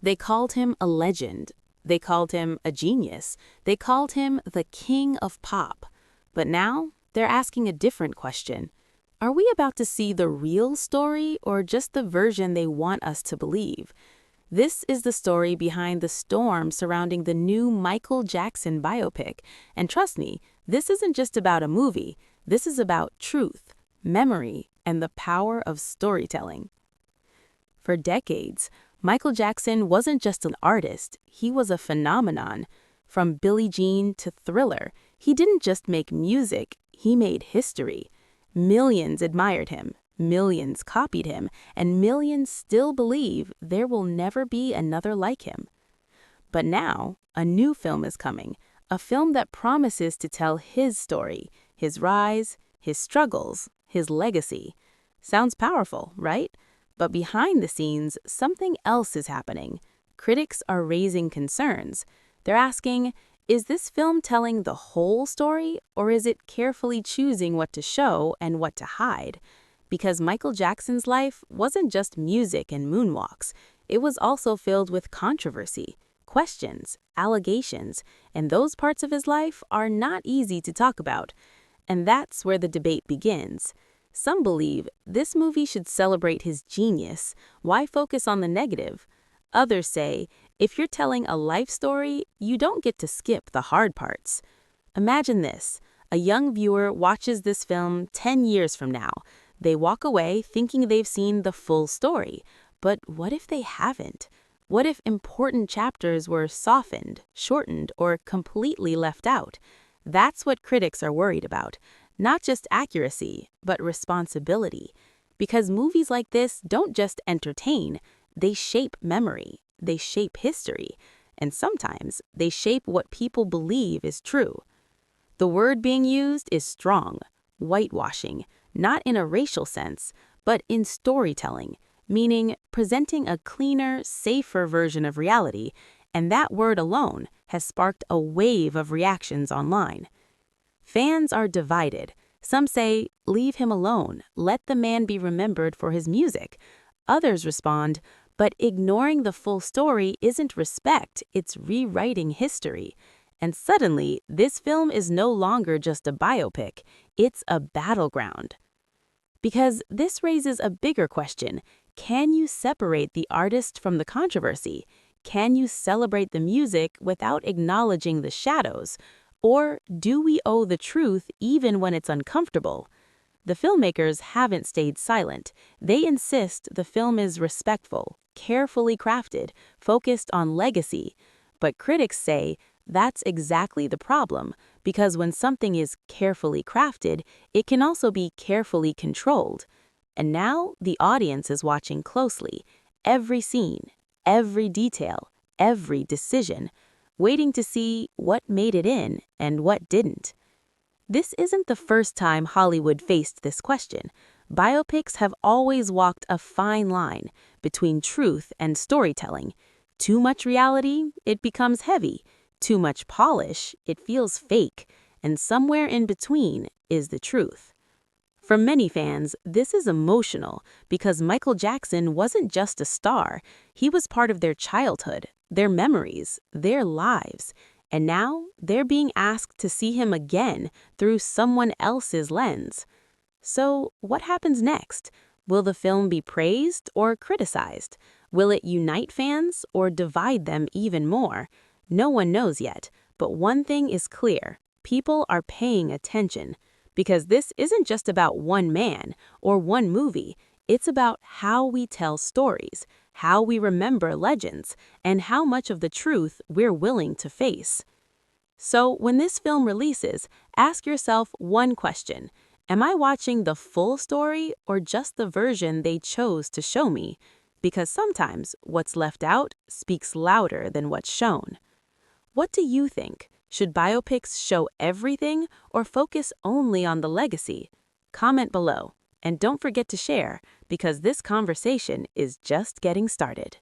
They called him a legend. They called him a genius. They called him the king of pop. But now, they're asking a different question. Are we about to see the real story or just the version they want us to believe? This is the story behind the storm surrounding the new Michael Jackson biopic. And trust me, this isn't just about a movie. This is about truth, memory, and the power of storytelling. For decades, Michael Jackson wasn't just an artist, he was a phenomenon. From Billie Jean to Thriller, he didn't just make music, he made history. Millions admired him, millions copied him, and millions still believe there will never be another like him. But now, a new film is coming, a film that promises to tell his story, his rise, his struggles, his legacy. Sounds powerful, right? But behind the scenes, something else is happening. Critics are raising concerns. They're asking, is this film telling the whole story, or is it carefully choosing what to show and what to hide? Because Michael Jackson's life wasn't just music and moonwalks. It was also filled with controversy, questions, allegations, and those parts of his life are not easy to talk about. And that's where the debate begins. Some believe this movie should celebrate his genius. Why focus on the negative? Others say, if you're telling a life story, you don't get to skip the hard parts. Imagine this. A young viewer watches this film 10 years from now. They walk away thinking they've seen the full story. But what if they haven't? What if important chapters were softened, shortened, or completely left out? That's what critics are worried about. Not just accuracy, but responsibility. Because movies like this don't just entertain, they shape memory, they shape history, and sometimes they shape what people believe is true. The word being used is strong, whitewashing, not in a racial sense, but in storytelling, meaning presenting a cleaner, safer version of reality, and that word alone has sparked a wave of reactions online. Fans are divided. Some say, leave him alone, let the man be remembered for his music. Others respond, but ignoring the full story isn't respect, it's rewriting history. And suddenly, this film is no longer just a biopic, it's a battleground. Because this raises a bigger question. Can you separate the artist from the controversy? Can you celebrate the music without acknowledging the shadows? Or do we owe the truth even when it's uncomfortable? The filmmakers haven't stayed silent. They insist the film is respectful, carefully crafted, focused on legacy. But critics say that's exactly the problem, because when something is carefully crafted, it can also be carefully controlled. And now the audience is watching closely, every scene, every detail, every decision, waiting to see what made it in and what didn't. This isn't the first time Hollywood faced this question. Biopics have always walked a fine line between truth and storytelling. Too much reality, it becomes heavy. Too much polish, it feels fake. And somewhere in between is the truth. For many fans, this is emotional because Michael Jackson wasn't just a star. He was part of their childhood, their memories, their lives. And now they're being asked to see him again through someone else's lens. So what happens next? Will the film be praised or criticized? Will it unite fans or divide them even more? No one knows yet, but one thing is clear. People are paying attention. Because this isn't just about one man or one movie. It's about how we tell stories, how we remember legends, and how much of the truth we're willing to face. So when this film releases, ask yourself one question. Am I watching the full story or just the version they chose to show me? Because sometimes what's left out speaks louder than what's shown. What do you think? Should biopics show everything or focus only on the legacy? Comment below, and don't forget to share, because this conversation is just getting started.